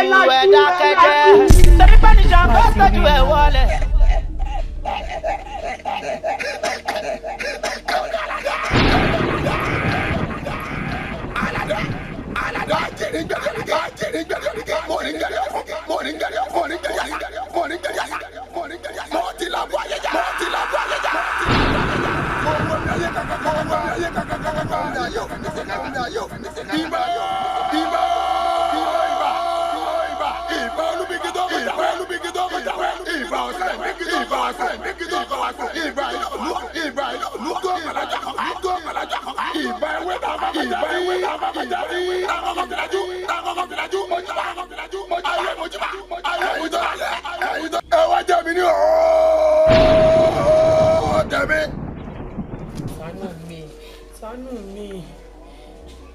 ẹ̀dá kẹjẹ torí pé níjà bá tọ́jú ẹ̀ wọlé. Ṣàánú mi.